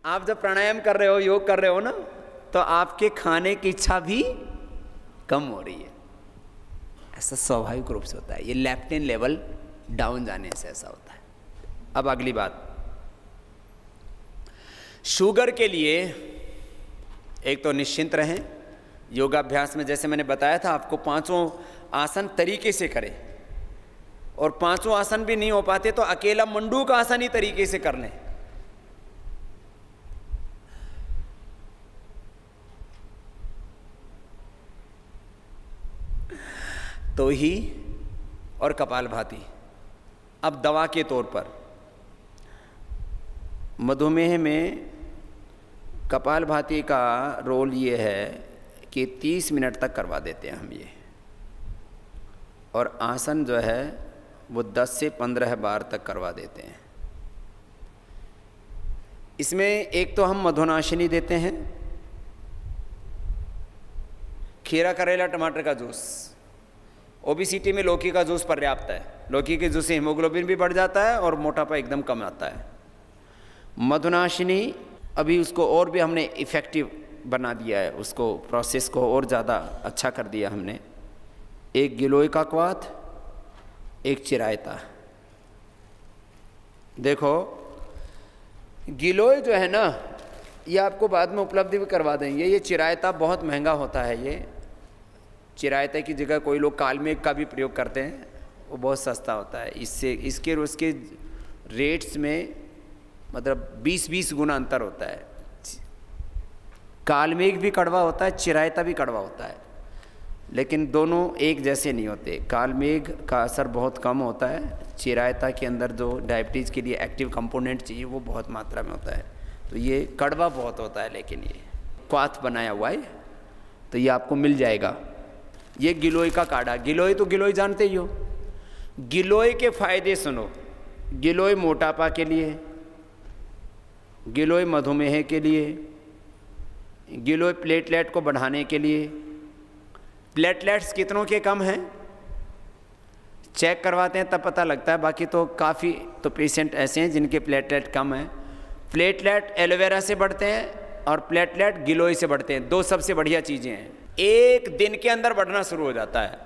आप जब प्राणायाम कर रहे हो, योग कर रहे हो ना, तो आपके खाने की इच्छा भी कम हो रही है। ऐसा स्वाभाविक रूप से होता है, ये लेप्टिन लेवल डाउन जाने से ऐसा होता है। अब अगली बात, शुगर के लिए एक तो निश्चिंत रहें। योगाभ्यास में जैसे मैंने बताया था आपको, 5 आसन तरीके से करें, और 5 आसन भी नहीं हो पाते तो अकेला मंडूक आसन ही तरीके से कर लें। तो ही और कपालभाति। अब दवा के तौर पर मधुमेह में कपालभाति का रोल ये है कि 30 मिनट तक करवा देते हैं हम ये, और आसन जो है वो 10 से 15 बार तक करवा देते हैं। इसमें एक तो हम मधुनाशिनी देते हैं, खीरा, करेला, टमाटर का जूस। ओबेसिटी में लौकी का जूस पर्याप्त है। लौकी के जूस से हीमोग्लोबिन भी बढ़ जाता है और मोटापा एकदम कम आता है। मधुनाशिनी अभी उसको और भी हमने इफ़ेक्टिव बना दिया है, उसको प्रोसेस को और ज़्यादा अच्छा कर दिया हमने। एक गिलोय का क्वाथ, एक चिरायता। देखो गिलोय जो है ना, ये आपको बाद में उपलब्ध भी करवा देंगे। ये चिरायता बहुत महंगा होता है। ये चिरायता की जगह कोई लोग कालमेघ का भी प्रयोग करते हैं, वो बहुत सस्ता होता है। इससे इसके और उसके रेट्स में मतलब 20-20 गुना अंतर होता है। कालमेघ भी कड़वा होता है, चिरायता भी कड़वा होता है, लेकिन दोनों एक जैसे नहीं होते। कालमेघ का असर बहुत कम होता है, चिरायता के अंदर जो डायबिटीज़ के लिए एक्टिव कंपोनेंट चाहिए वो बहुत मात्रा में होता है। तो ये कड़वा बहुत होता है, लेकिन ये क्वाथ बनाया हुआ है तो ये आपको मिल जाएगा। ये गिलोय का काढ़ा। गिलोय तो गिलोय जानते ही हो। गिलोय के फायदे सुनो। गिलोय मोटापा के लिए, गिलोय मधुमेह के लिए, गिलोय प्लेटलेट को बढ़ाने के लिए। प्लेटलेट्स कितनों के कम हैं चेक करवाते हैं तब पता लगता है, बाकी तो काफ़ी तो पेशेंट ऐसे हैं जिनके प्लेटलेट कम हैं। प्लेटलेट एलोवेरा से बढ़ते हैं और प्लेटलेट गिलोय से बढ़ते हैं। 2 सबसे बढ़िया चीज़ें हैं, एक दिन के अंदर बढ़ना शुरू हो जाता है।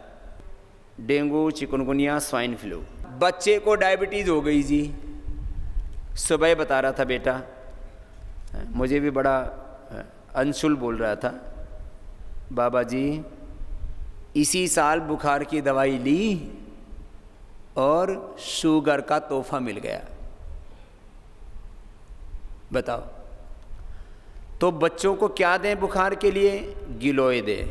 Dengue, chikungunya, swine flu. बच्चे को डायबिटीज़ हो गई जी, सुबह बता रहा था बेटा, मुझे भी बड़ा अंशुल बोल रहा था, बाबा जी इसी साल बुखार की दवाई ली और शुगर का तोहफा मिल गया। बताओ, तो बच्चों को क्या दें बुखार के लिए? गिलोय दें।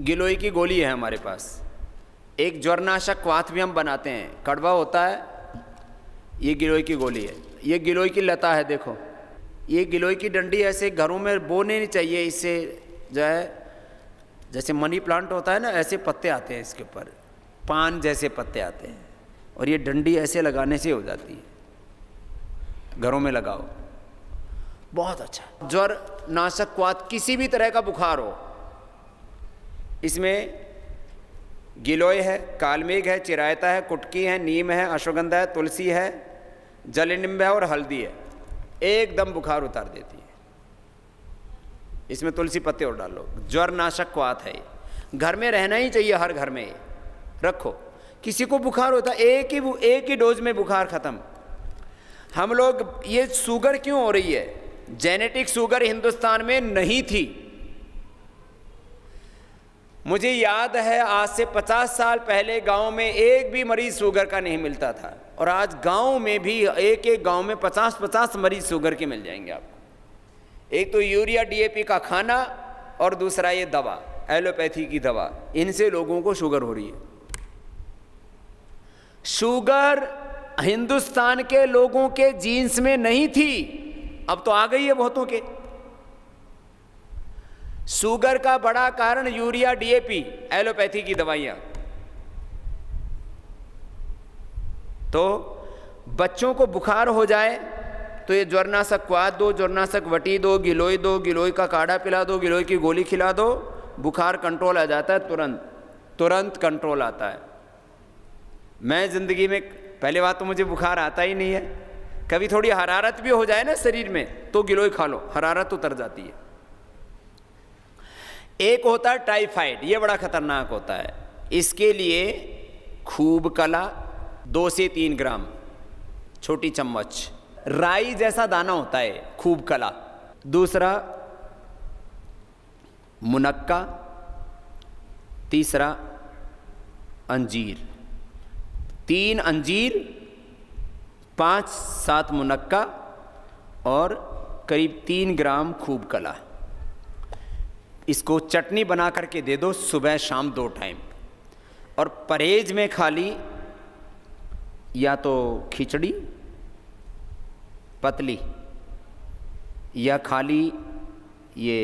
गिलोय की गोली है हमारे पास। एक ज्वरनाशक क्वाथ भी हम बनाते हैं, कड़वा होता है। ये गिलोय की गोली है। ये गिलोय की लता है। देखो ये गिलोय की डंडी ऐसे घरों में बोने नहीं चाहिए। इससे जो है जैसे मनी प्लांट होता है ना, ऐसे पत्ते आते हैं इसके ऊपर, पान जैसे पत्ते आते हैं, और ये डंडी ऐसे लगाने से हो जाती है। घरों में लगाओ, बहुत अच्छा। ज्वर नाशक क्वाथ, किसी भी तरह का बुखार हो, इसमें गिलोय है, कालमेघ है, चिरायता है, कुटकी है, नीम है, अश्वगंधा है, तुलसी है, जलनिंब है और हल्दी है। एकदम बुखार उतार देती है। इसमें तुलसी पत्ते और डालो। ज्वर नाशक क्वाथ है। घर में रहना ही चाहिए, हर घर में रखो। किसी को बुखार होता है, एक ही डोज में बुखार खत्म। हम लोग, ये शुगर क्यों हो रही है? जेनेटिक शुगर हिंदुस्तान में नहीं थी। मुझे याद है आज से 50 साल पहले गांव में एक भी मरीज शुगर का नहीं मिलता था, और आज गांव में भी एक गांव में 50-50 मरीज शुगर के मिल जाएंगे आपको। एक तो यूरिया डीएपी का खाना, और दूसरा ये दवा, एलोपैथी की दवा, इनसे लोगों को शुगर हो रही है। शुगर हिंदुस्तान के लोगों के जीन्स में नहीं थी, अब तो आ गई है बहुतों के। शुगर का बड़ा कारण यूरिया डीएपी, एलोपैथी की दवाइयां। तो बच्चों को बुखार हो जाए तो ये ज्वरनाशक क्वाथ दो, ज्वरनाशक वटी दो, गिलोय दो, गिलोय का काढ़ा पिला दो, गिलोय की गोली खिला दो, बुखार कंट्रोल आ जाता है। तुरंत कंट्रोल आता है। मैं ज़िंदगी में पहले बात तो मुझे बुखार आता ही नहीं है, कभी थोड़ी हरारत भी हो जाए ना शरीर में तो गिलोय खा लो, हरारत उतर जाती है। एक होता है टाइफाइड, ये बड़ा खतरनाक होता है। इसके लिए खूब कला 2 से 3 ग्राम, छोटी चम्मच, राई जैसा दाना होता है, खूब कला। दूसरा मुनक्का, तीसरा अंजीर, 3 अंजीर, 5-7 मुनक्का और करीब 3 ग्राम खूब कला। इसको चटनी बना करके दे दो सुबह शाम 2 टाइम। और परहेज में खाली या तो खिचड़ी पतली या खाली ये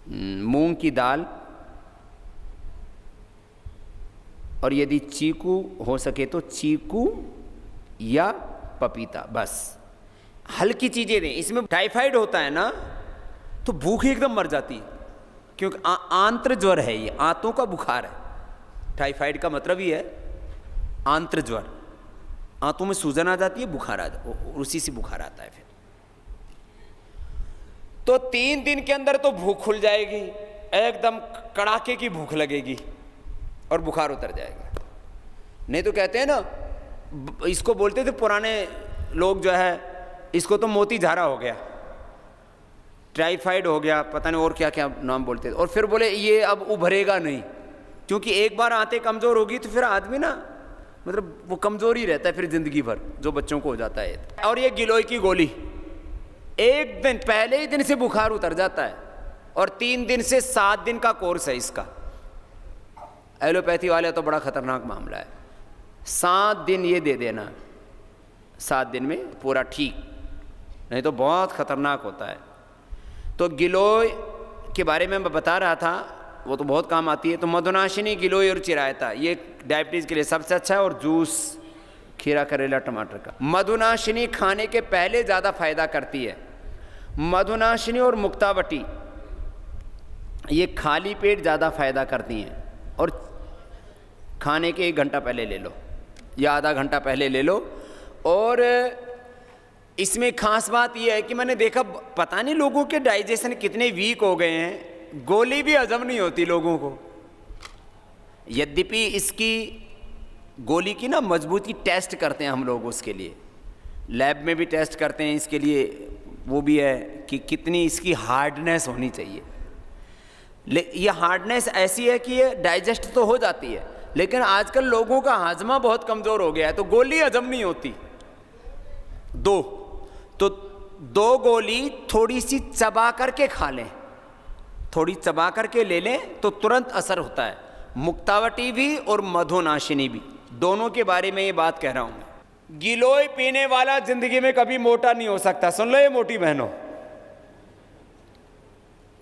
मूंग की दाल, और यदि चीकू हो सके तो चीकू या पपीता, बस हल्की चीज़ें दें। इसमें टाइफाइड होता है ना तो भूख एकदम मर जाती है, क्योंकि आंत्र ज्वर है, ये आंतों का बुखार है। टाइफाइड का मतलब ही है आंत्र ज्वर, आंतों में सूजन आ जाती है, बुखार आ जाता है, उसी से बुखार आता है। फिर तो 3 दिन के अंदर तो भूख खुल जाएगी, एकदम कड़ाके की भूख लगेगी और बुखार उतर जाएगा। नहीं तो कहते हैं ना, इसको बोलते थे पुराने लोग जो है, इसको तो मोती झारा हो गया, टाइफाइड हो गया, पता नहीं और क्या क्या नाम बोलते थे। और फिर बोले ये अब उभरेगा नहीं, क्योंकि एक बार आंतें कमज़ोर होगी तो फिर आदमी ना, मतलब वो कमज़ोर ही रहता है फिर ज़िंदगी भर, जो बच्चों को हो जाता है। और ये गिलोय की गोली, एक दिन पहले ही दिन से बुखार उतर जाता है, और 3 दिन से 7 दिन का कोर्स है इसका। एलोपैथी वाले तो बड़ा खतरनाक मामला है, 7 दिन ये दे देना, 7 दिन में पूरा ठीक, नहीं तो बहुत खतरनाक होता है। तो गिलोय के बारे में मैं बता रहा था, वो तो बहुत काम आती है। तो मधुनाशिनी, गिलोय और चिरायता, ये डायबिटीज़ के लिए सबसे अच्छा है। और जूस खीरा, करेला, टमाटर का। मधुनाशिनी खाने के पहले ज़्यादा फायदा करती है। मधुनाशिनी और मुक्तावटी ये खाली पेट ज़्यादा फायदा करती हैं, और खाने के 1 घंटा पहले ले लो या आधा घंटा पहले ले लो। और इसमें खास बात यह है कि मैंने देखा, पता नहीं लोगों के डाइजेशन कितने वीक हो गए हैं, गोली भी हजम नहीं होती लोगों को। यद्यपि इसकी गोली की ना मजबूती टेस्ट करते हैं हम लोग, उसके लिए लैब में भी टेस्ट करते हैं, इसके लिए वो भी है कि कितनी इसकी हार्डनेस होनी चाहिए। ये हार्डनेस ऐसी है कि ये डाइजेस्ट तो हो जाती है, लेकिन आजकल लोगों का हाजमा बहुत कमज़ोर हो गया है, तो गोली हजम नहीं होती। 2 गोली थोड़ी सी चबा करके खा लें, थोड़ी चबा करके ले लें तो तुरंत असर होता है। मुक्तावटी भी और मधुनाशिनी भी, दोनों के बारे में ये बात कह रहा हूँ मैं। गिलोय पीने वाला जिंदगी में कभी मोटा नहीं हो सकता। सुन लो ये मोटी बहनों,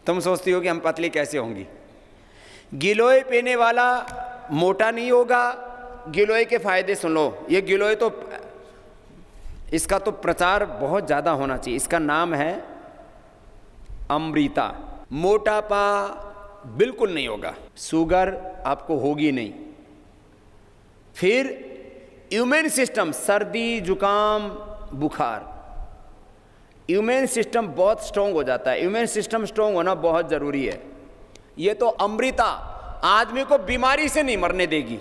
तुम सोचती हो कि हम पतली कैसे होंगी। गिलोय पीने वाला मोटा नहीं होगा। गिलोय के फायदे सुन लो। ये गिलोय तो इसका तो प्रचार बहुत ज़्यादा होना चाहिए। इसका नाम है अमृता। मोटापा बिल्कुल नहीं होगा, शुगर आपको होगी नहीं। फिर इम्यून सिस्टम, सर्दी जुकाम बुखार, इम्यून सिस्टम बहुत स्ट्रॉन्ग हो जाता है। इम्यून सिस्टम स्ट्रॉन्ग होना बहुत ज़रूरी है। ये तो अमृता आदमी को बीमारी से नहीं मरने देगी।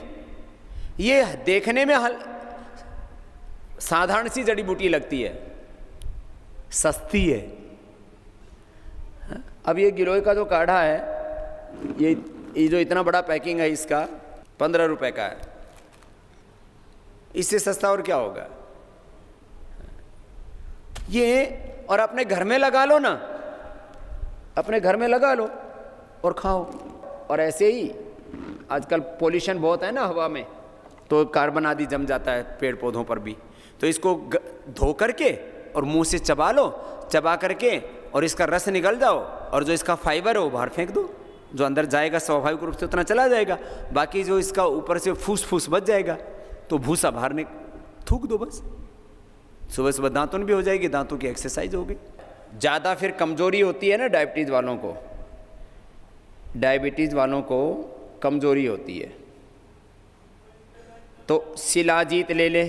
ये देखने में साधारण सी जड़ी बूटी लगती है, सस्ती है। अब ये गिलोय का जो काढ़ा है, ये जो इतना बड़ा पैकिंग है इसका 15 रुपए का है। इससे सस्ता और क्या होगा ये। और अपने घर में लगा लो ना, अपने घर में लगा लो और खाओ। और ऐसे ही आजकल पोल्यूशन बहुत है ना हवा में, तो कार्बन आदि जम जाता है पेड़ पौधों पर भी। तो इसको धो करके और मुंह से चबा लो, चबा करके और इसका रस निकल जाओ, और जो इसका फाइबर है वो बाहर फेंक दो। जो अंदर जाएगा स्वाभाविक रूप से उतना चला जाएगा, बाकी जो इसका ऊपर से फूस फूस बच जाएगा तो भूसा बाहर ने थूक दो बस। सुबह सुबह दांतुन भी हो जाएगी, दांतों की एक्सरसाइज होगी। ज़्यादा फिर कमज़ोरी होती है ना डायबिटीज़ वालों को, डायबिटीज़ वालों को कमज़ोरी होती है तो शिलाजीत ले ले,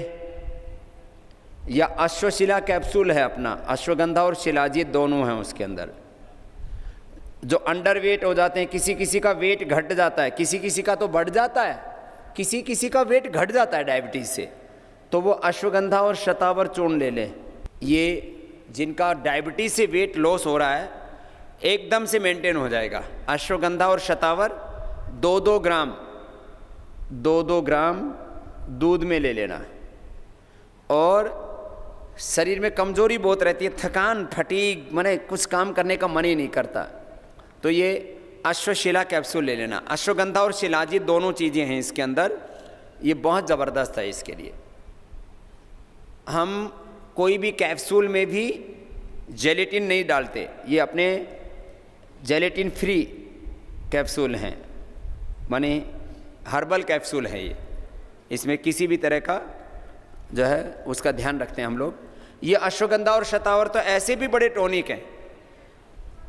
या अश्वशिला कैप्सूल है अपना, अश्वगंधा और शिलाजीत दोनों हैं उसके अंदर। जो अंडर वेट हो जाते हैं, किसी किसी का वेट घट जाता है, किसी किसी का तो बढ़ जाता है, किसी किसी का वेट घट जाता है डायबिटीज़ से, तो वो अश्वगंधा और शतावर चूर्ण ले लें। ये जिनका डायबिटीज़ से वेट लॉस हो रहा है एकदम से मेंटेन हो जाएगा। अश्वगंधा और शतावर 2-2 ग्राम दूध में ले लेना। और शरीर में कमज़ोरी बहुत रहती है, थकान, फटीग, माने कुछ काम करने का मन ही नहीं करता, तो ये अश्वशिला कैप्सूल ले लेना। अश्वगंधा और शिलाजीत दोनों चीज़ें हैं इसके अंदर, ये बहुत ज़बरदस्त है। इसके लिए हम कोई भी कैप्सूल में भी जेलेटिन नहीं डालते, ये अपने जेलेटिन फ्री कैप्सूल हैं, माने हर्बल कैप्सूल है ये, इसमें किसी भी तरह का जो है उसका ध्यान रखते हैं हम लोग। ये अश्वगंधा और शतावर तो ऐसे भी बड़े टॉनिक हैं।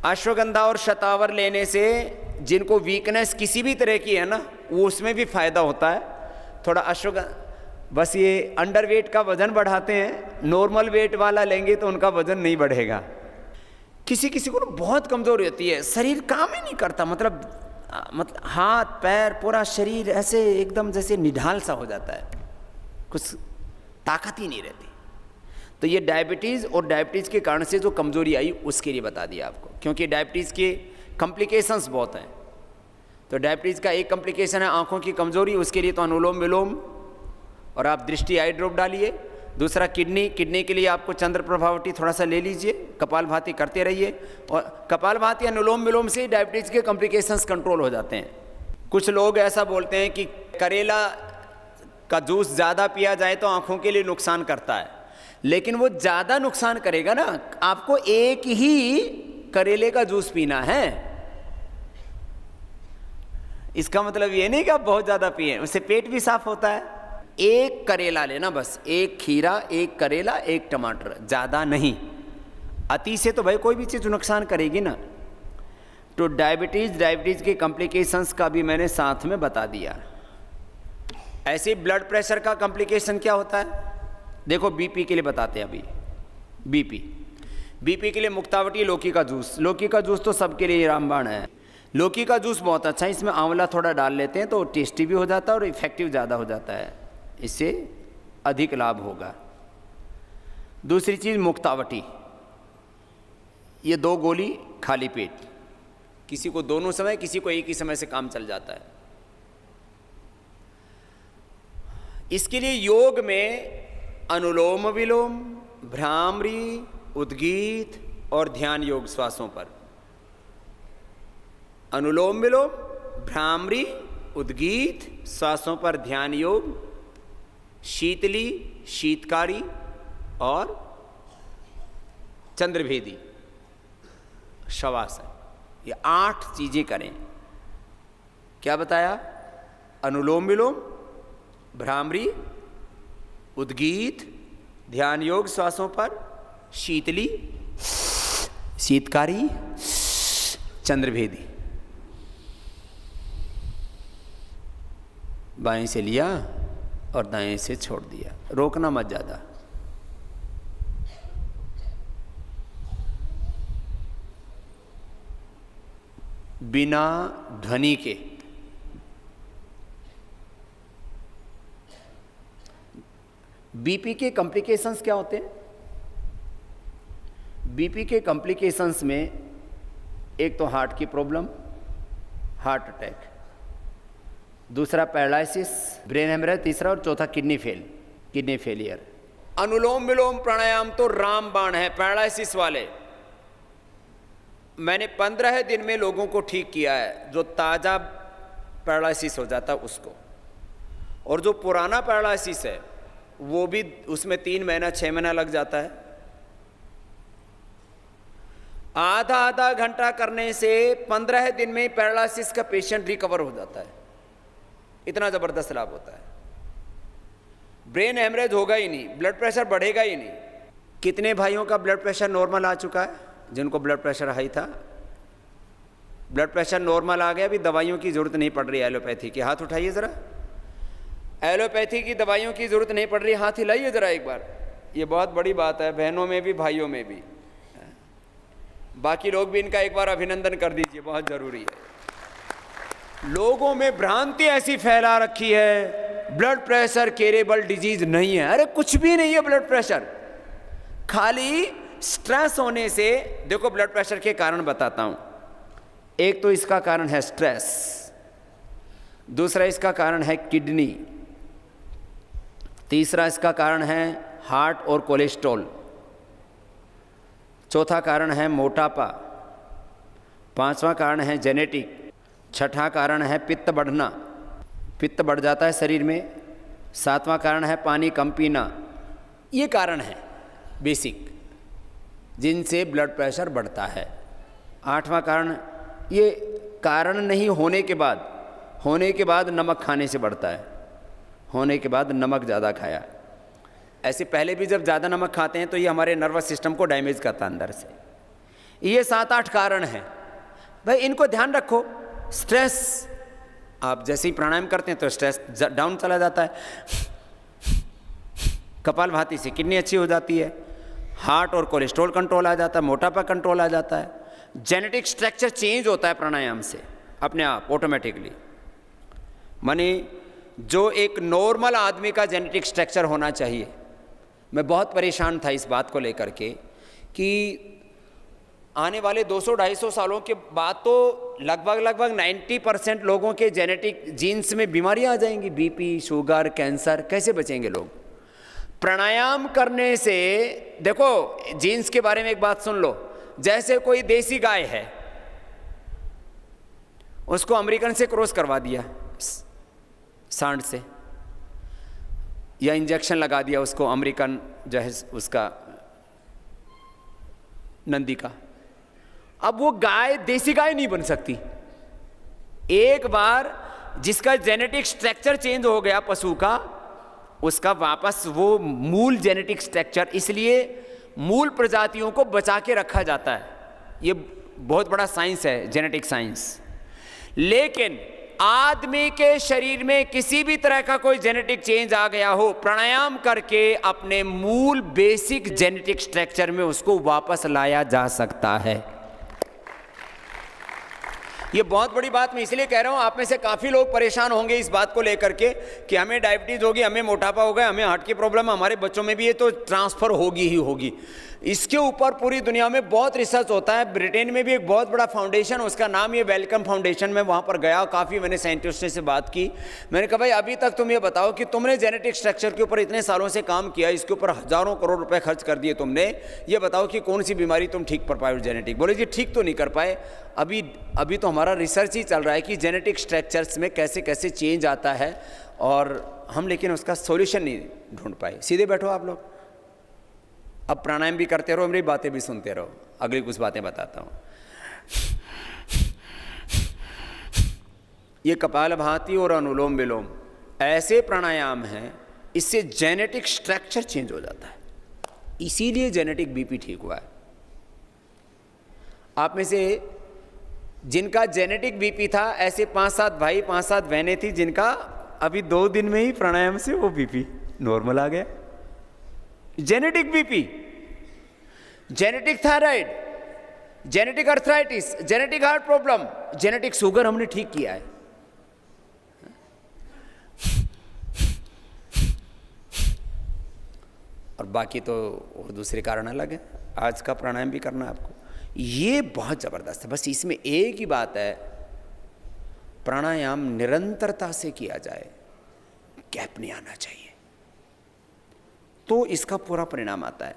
अश्वगंधा और शतावर लेने से जिनको वीकनेस किसी भी तरह की है ना, वो उसमें भी फ़ायदा होता है। थोड़ा बस ये अंडर वेट का वज़न बढ़ाते हैं, नॉर्मल वेट वाला लेंगे तो उनका वज़न नहीं बढ़ेगा। किसी किसी को बहुत कमज़ोरी होती है, शरीर काम ही नहीं करता, मतलब हाथ पैर पूरा शरीर ऐसे एकदम जैसे निढाल सा हो जाता है, कुछ ताकत ही नहीं रहती। तो ये डायबिटीज़ और डायबिटीज़ के कारण से जो कमज़ोरी आई उसके लिए बता दिया आपको, क्योंकि डायबिटीज़ के कॉम्प्लिकेशंस बहुत हैं। तो डायबिटीज़ का एक कॉम्प्लिकेशन है आँखों की कमज़ोरी, उसके लिए तो अनुलोम विलोम और आप दृष्टि आई ड्रॉप डालिए। दूसरा किडनी के लिए आपको चंद्र प्रभावटी थोड़ा सा ले लीजिए, कपालभाति करते रहिए, और कपालभाति अनुलोम विलोम से डायबिटीज़ के कॉम्प्लिकेशंस कंट्रोल हो जाते हैं। कुछ लोग ऐसा बोलते हैं कि करेला का जूस ज़्यादा पिया जाए तो आँखों के लिए नुकसान करता है, लेकिन वो ज़्यादा नुकसान करेगा ना, आपको एक ही करेले का जूस पीना है, इसका मतलब ये नहीं कि आप बहुत ज़्यादा पिए, उससे पेट भी साफ होता है। एक करेला लेना बस, एक खीरा, एक करेला, एक टमाटर, ज़्यादा नहीं। अति से तो भाई कोई भी चीज़ नुकसान करेगी ना। तो डायबिटीज़ के कॉम्प्लिकेशंस का भी मैंने साथ में बता दिया। ऐसे ही ब्लड प्रेशर का कॉम्प्लिकेशन क्या होता है, देखो बीपी के लिए बताते हैं। अभी बीपी के लिए मुक्तावटी लौकी का जूस, लौकी का जूस तो सबके लिए रामबाण है। लौकी का जूस बहुत अच्छा है, इसमें आंवला थोड़ा डाल लेते हैं तो टेस्टी भी हो जाता है और इफ़ेक्टिव ज़्यादा हो जाता है, इससे अधिक लाभ होगा। दूसरी चीज़ मुक्तावटी, ये 2 गोली खाली पेट, किसी को दोनों समय, किसी को एक ही समय से काम चल जाता है। इसके लिए योग में अनुलोम विलोम, भ्रामरी, उद्गीत और ध्यान योग श्वासों पर, अनुलोम विलोम, भ्रामरी, उद्गीत, श्वासों पर ध्यान योग, शीतली, शीतकारी और चंद्रभेदी शवासन, ये 8 चीज़ें करें। क्या बताया, अनुलोम विलोम, भ्रामरी, उद्गीत, ध्यान योग श्वासों पर, शीतली, शीतकारी, चंद्रभेदी। बाएं से लिया और दाएं से छोड़ दिया, रोकना मत ज़्यादा। बिना ध्वनि के। बीपी के कॉम्प्लिकेशंस क्या होते हैं, बीपी के कॉम्प्लिकेशंस में एक तो हार्ट की प्रॉब्लम, हार्ट अटैक, दूसरा पैरालिसिस, ब्रेन हेमरेज, तीसरा और चौथा किडनी फेलियर। अनुलोम विलोम प्राणायाम तो रामबाण है पैरालिसिस वाले। मैंने 15 दिन में लोगों को ठीक किया है, जो ताज़ा पैरालिसिस हो जाता है उसको, और जो पुराना पैरालिसिस है वो भी उसमें 3 महीना 6 महीना लग जाता है। आधा घंटा करने से 15 दिन में पैरालिसिस का पेशेंट रिकवर हो जाता है, इतना ज़बरदस्त लाभ होता है। ब्रेन हेमरेज होगा ही नहीं, ब्लड प्रेशर बढ़ेगा ही नहीं। कितने भाइयों का ब्लड प्रेशर नॉर्मल आ चुका है, जिनको ब्लड प्रेशर हाई था, ब्लड प्रेशर नॉर्मल आ गया, अभी दवाइयों की ज़रूरत नहीं पड़ रही एलोपैथी की, हाथ उठाइए ज़रा। एलोपैथी की दवाइयों की ज़रूरत नहीं पड़ रही, हाथ हिलाइए ज़रा एक बार। ये बहुत बड़ी बात है, बहनों में भी भाइयों में भी। बाकी लोग भी इनका एक बार अभिनंदन कर दीजिए, बहुत ज़रूरी है। लोगों में भ्रांति ऐसी फैला रखी है ब्लड प्रेशर केरेबल डिजीज नहीं है। अरे कुछ भी नहीं है ब्लड प्रेशर, खाली स्ट्रेस होने से। देखो ब्लड प्रेशर के कारण बताता हूं। एक तो इसका कारण है स्ट्रेस, दूसरा इसका कारण है किडनी, तीसरा इसका कारण है हार्ट और कोलेस्ट्रॉल, चौथा कारण है मोटापा, पांचवा कारण है जेनेटिक, छठा कारण है पित्त बढ़ना, पित्त बढ़ जाता है शरीर में, सातवां कारण है पानी कम पीना। ये कारण है बेसिक जिनसे ब्लड प्रेशर बढ़ता है। आठवां कारण, ये कारण नहीं होने के बाद नमक खाने से बढ़ता है, होने के बाद नमक ज़्यादा खाया। ऐसे पहले भी जब ज़्यादा नमक खाते हैं तो ये हमारे नर्वस सिस्टम को डैमेज करता है अंदर से। ये 7-8 कारण हैं भाई, इनको ध्यान रखो। स्ट्रेस, आप जैसे ही प्राणायाम करते हैं तो स्ट्रेस डाउन चला जाता है, कपालभाति से किडनी अच्छी हो जाती है, हार्ट और कोलेस्ट्रॉल कंट्रोल आ जाता है, मोटापा कंट्रोल आ जाता है, जेनेटिक स्ट्रक्चर चेंज होता है प्राणायाम से अपने आप ऑटोमेटिकली। माने जो एक नॉर्मल आदमी का जेनेटिक स्ट्रक्चर होना चाहिए। मैं बहुत परेशान था इस बात को लेकर के कि आने वाले 200-250 सालों के बाद तो लगभग 90% लोगों के जेनेटिक जीन्स में बीमारियां आ जाएंगी, बीपी, शुगर, कैंसर। कैसे बचेंगे लोग? प्राणायाम करने से। देखो जीन्स के बारे में एक बात सुन लो, जैसे कोई देसी गाय है, उसको अमेरिकन से क्रॉस करवा दिया सांड से, या इंजेक्शन लगा दिया उसको अमेरिकन जो है उसका नंदी का, अब वो गाय देसी गाय नहीं बन सकती। एक बार जिसका जेनेटिक स्ट्रक्चर चेंज हो गया पशु का, उसका वापस वो मूल जेनेटिक स्ट्रक्चर, इसलिए मूल प्रजातियों को बचा के रखा जाता है। ये बहुत बड़ा साइंस है, जेनेटिक साइंस। लेकिन आदमी के शरीर में किसी भी तरह का कोई जेनेटिक चेंज आ गया हो, प्राणायाम करके अपने मूल बेसिक जेनेटिक स्ट्रक्चर में उसको वापस लाया जा सकता है। ये बहुत बड़ी बात मैं इसलिए कह रहा हूं, आप में से काफ़ी लोग परेशान होंगे इस बात को लेकर के कि हमें डायबिटीज़ होगी, हमें मोटापा होगा, हमें हार्ट की प्रॉब्लम, हमारे बच्चों में भी ये तो ट्रांसफ़र होगी ही होगी। इसके ऊपर पूरी दुनिया में बहुत रिसर्च होता है। ब्रिटेन में भी एक बहुत बड़ा फाउंडेशन, उसका नाम ये वेलकम फाउंडेशन। मैं वहाँ पर गया, काफ़ी मैंने साइंटिस्टों से बात की। मैंने कहा भाई अभी तक तुम ये बताओ कि तुमने जेनेटिक स्ट्रक्चर के ऊपर इतने सालों से काम किया, इसके ऊपर हज़ारों करोड़ रुपए खर्च कर दिए तुमने, ये बताओ कि कौन सी बीमारी तुम ठीक कर पाए जेनेटिक? बोले जी ठीक तो नहीं कर पाए, अभी तो हमारा रिसर्च ही चल रहा है कि जेनेटिक स्ट्रक्चर्स में कैसे कैसे चेंज आता है, और हम लेकिन उसका सॉल्यूशन नहीं ढूंढ पाए। सीधे बैठो आप लोग, अब प्राणायाम भी करते रहो, मेरी बातें भी सुनते रहो, अगली कुछ बातें बताता हूँ। ये कपालभाति और अनुलोम विलोम ऐसे प्राणायाम हैं, इससे जेनेटिक स्ट्रक्चर चेंज हो जाता है, इसीलिए जेनेटिक बीपी ठीक हुआ है। आप में से जिनका जेनेटिक बीपी था, ऐसे 5-7 भाई 5-7 बहनें थी जिनका अभी 2 दिन में ही प्राणायाम से वो बीपी नॉर्मल आ गया। Genetic BP, genetic thyroid, genetic arthritis, genetic heart problem, genetic sugar हमने ठीक किया है। और बाकी तो और दूसरे कारण अलग है। आज का प्राणायाम भी करना है आपको, ये बहुत ज़बरदस्त है। बस इसमें एक ही बात है, प्राणायाम निरंतरता से किया जाए, गैप नहीं आना चाहिए, तो इसका पूरा परिणाम आता है।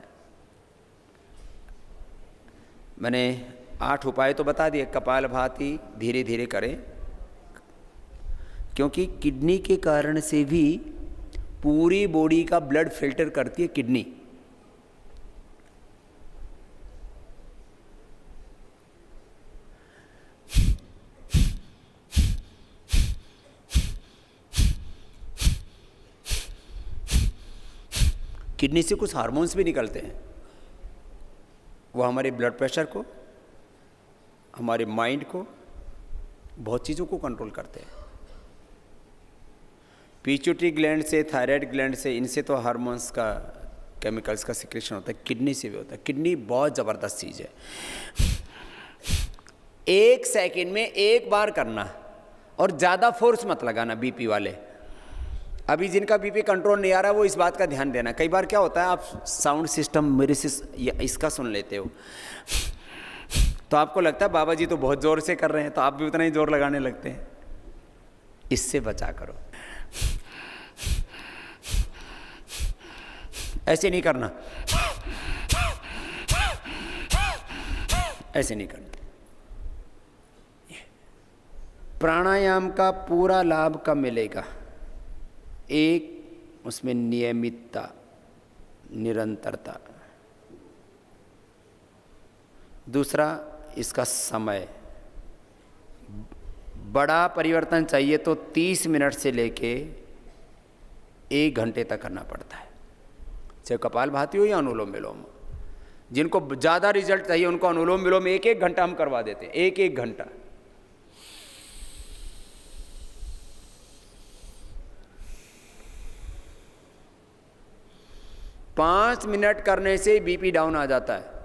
मैंने 8 उपाय तो बता दिए। कपालभाति धीरे धीरे करें, क्योंकि किडनी के कारण से भी पूरी बॉडी का ब्लड फिल्टर करती है किडनी। किडनी से कुछ हार्मोन्स भी निकलते हैं, वो हमारे ब्लड प्रेशर को, हमारे माइंड को, बहुत चीज़ों को कंट्रोल करते हैं। पिट्यूटरी ग्लैंड से, थायराइड ग्लैंड से, इनसे तो हार्मोन्स का केमिकल्स का सिक्रेशन होता है, किडनी से भी होता है। किडनी बहुत ज़बरदस्त चीज़ है। 1 सेकंड में 1 बार करना और ज़्यादा फोर्स मत लगाना। बीपी वाले, अभी जिनका बीपी कंट्रोल नहीं आ रहा वो इस बात का ध्यान देना। कई बार क्या होता है, आप साउंड सिस्टम मेरे से इसका सुन लेते हो तो आपको लगता है बाबा जी तो बहुत ज़ोर से कर रहे हैं, तो आप भी उतना ही ज़ोर लगाने लगते हैं। इससे बचा करो, ऐसे नहीं करना, ऐसे नहीं करना। प्राणायाम का पूरा लाभ कब मिलेगा? एक, उसमें नियमितता, निरंतरता। दूसरा, इसका समय। बड़ा परिवर्तन चाहिए तो 30 मिनट से लेके 1 घंटे तक करना पड़ता है, चाहे कपालभाति हो या अनुलोम विलोम। जिनको ज़्यादा रिजल्ट चाहिए उनको अनुलोम विलोम 1-1 घंटा हम करवा देते हैं, 1-1 घंटा। पाँच मिनट करने से बीपी डाउन आ जाता है,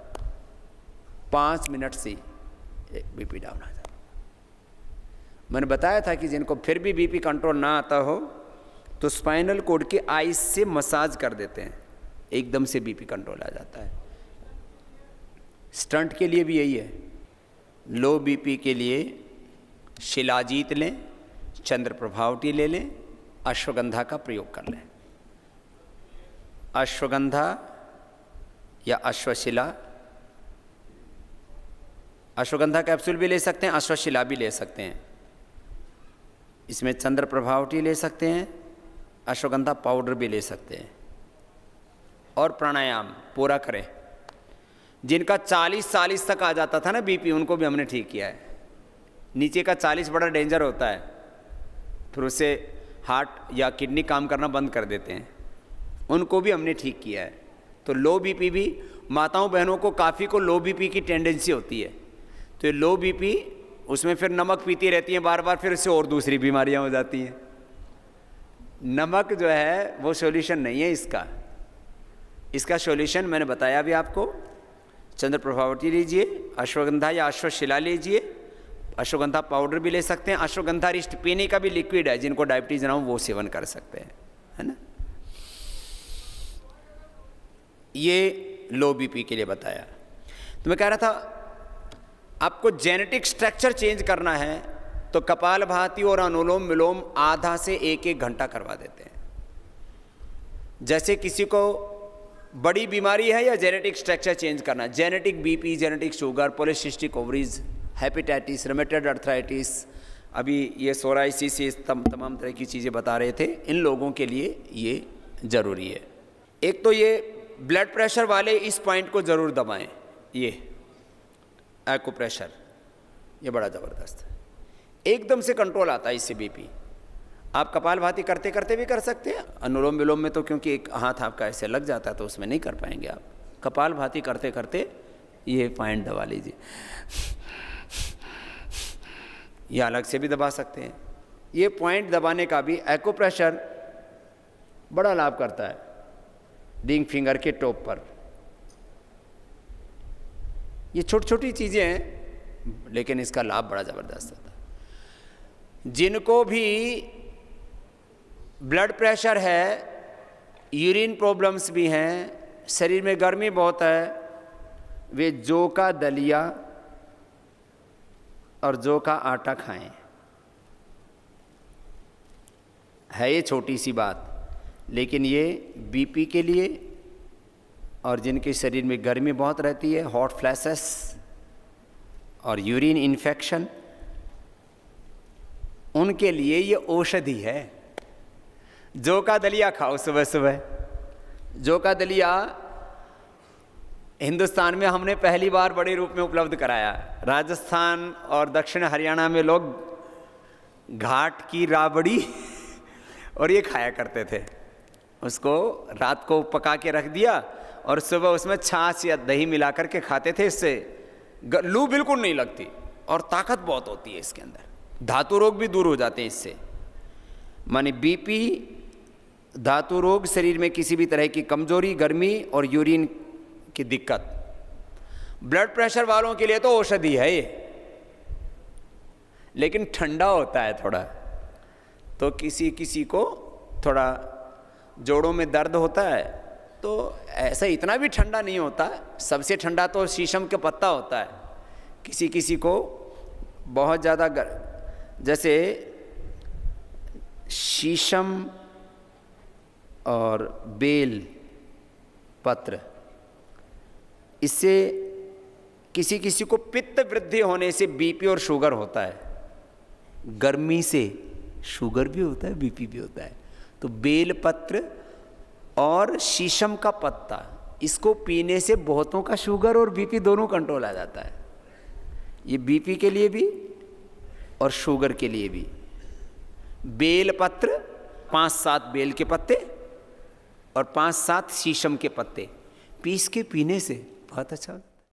5 मिनट से बीपी डाउन आ जाता है। मैंने बताया था कि जिनको फिर भी बीपी कंट्रोल ना आता हो तो स्पाइनल कॉर्ड के आइस से मसाज कर देते हैं, एकदम से बीपी कंट्रोल आ जाता है। स्टंट के लिए भी यही है। लो बीपी के लिए शिलाजीत लें, चंद्र प्रभावटी ले लें, अश्वगंधा का प्रयोग कर लें। अश्वगंधा या अश्वशिला, अश्वगंधा कैप्सूल भी ले सकते हैं, अश्वशिला भी ले सकते हैं। इसमें चंद्र प्रभावटी ले सकते हैं, अश्वगंधा पाउडर भी ले सकते हैं। और प्राणायाम पूरा करें। जिनका 40 तक आ जाता था ना बीपी, उनको भी हमने ठीक किया है। नीचे का 40 बड़ा डेंजर होता है, फिर उससे हार्ट या किडनी काम करना बंद कर देते हैं, उनको भी हमने ठीक किया है। तो लो बीपी भी, माताओं बहनों को काफ़ी को लो बीपी की टेंडेंसी होती है, तो ये लो बीपी उसमें फिर नमक पीती रहती हैं बार बार, फिर उससे और दूसरी बीमारियां हो जाती हैं। नमक जो है वो सॉल्यूशन नहीं है इसका। इसका सॉल्यूशन मैंने बताया भी आपको। चंद्र प्रभावती लीजिए, अश्वगंधा या अश्वशिला लीजिए, अश्वगंधा पाउडर भी ले सकते हैं, अश्वगंधा रिष्ट पीने का भी लिक्विड है, जिनको डायबिटीज ना हो वो सेवन कर सकते हैं, है ना। ये लो बीपी के लिए बताया। तो मैं कह रहा था आपको जेनेटिक स्ट्रक्चर चेंज करना है तो कपालभाति और अनुलोम विलोम आधा से 1-1 घंटा करवा देते हैं। जैसे किसी को बड़ी बीमारी है या जेनेटिक स्ट्रक्चर चेंज करना, genetic BP, genetic sugar, polycystic ovaries, hepatitis, rheumatoid arthritis, अभी ये सोराइसिस, तमाम तरह की चीज़ें बता रहे थे, इन लोगों के लिए ये ज़रूरी है। एक तो ये ब्लड प्रेशर वाले इस पॉइंट को ज़रूर दबाएं, ये एक्यूप्रेशर, ये बड़ा ज़बरदस्त है, एकदम से कंट्रोल आता है इससे बीपी। आप कपालभाति करते करते भी कर सकते हैं। अनुलोम विलोम में तो क्योंकि एक हाथ आपका ऐसे लग जाता है तो उसमें नहीं कर पाएंगे आप। कपालभाति करते करते ये पॉइंट दबा लीजिए, ये अलग से भी दबा सकते हैं। ये पॉइंट दबाने का भी एक्यूप्रेशर बड़ा लाभ करता है, रिंग फिंगर के टॉप पर। ये छोटी छोटी चीज़ें हैं लेकिन इसका लाभ बड़ा ज़बरदस्त होता है। जिनको भी ब्लड प्रेशर है, यूरिन प्रॉब्लम्स भी हैं, शरीर में गर्मी बहुत है, वे जौ का दलिया और जौ का आटा खाएं। है ये छोटी सी बात, लेकिन ये बीपी के लिए और जिनके शरीर में गर्मी बहुत रहती है, हॉट फ्लैशेस और यूरिन इन्फेक्शन, उनके लिए ये औषधि है। जौ का दलिया खाओ सुबह सुबह। जौ का दलिया हिंदुस्तान में हमने पहली बार बड़े रूप में उपलब्ध कराया। राजस्थान और दक्षिण हरियाणा में लोग घाट की राबड़ी और ये खाया करते थे। उसको रात को पका के रख दिया और सुबह उसमें छाछ या दही मिला करके खाते थे। इससे लू बिल्कुल नहीं लगती और ताकत बहुत होती है इसके अंदर। धातु रोग भी दूर हो जाते हैं इससे। माने बीपी धातु रोग, शरीर में किसी भी तरह की कमजोरी, गर्मी और यूरिन की दिक्कत। ब्लड प्रेशर वालों के लिए तो औषधि है ये, लेकिन ठंडा होता है थोड़ा, तो किसी किसी को थोड़ा जोड़ों में दर्द होता है, तो ऐसा इतना भी ठंडा नहीं होता। सबसे ठंडा तो शीशम का पत्ता होता है। किसी किसी को बहुत ज़्यादा जैसे शीशम और बेल पत्र, इससे किसी किसी को पित्त वृद्धि होने से बीपी और शुगर होता है। गर्मी से शुगर भी होता है, बीपी भी होता है। तो बेल पत्र और शीशम का पत्ता, इसको पीने से बहुतों का शुगर और बीपी दोनों कंट्रोल आ जाता है। ये बीपी के लिए भी और शुगर के लिए भी। बेल पत्र 5-7 बेल के पत्ते और 5-7 शीशम के पत्ते पीस के पीने से बहुत अच्छा।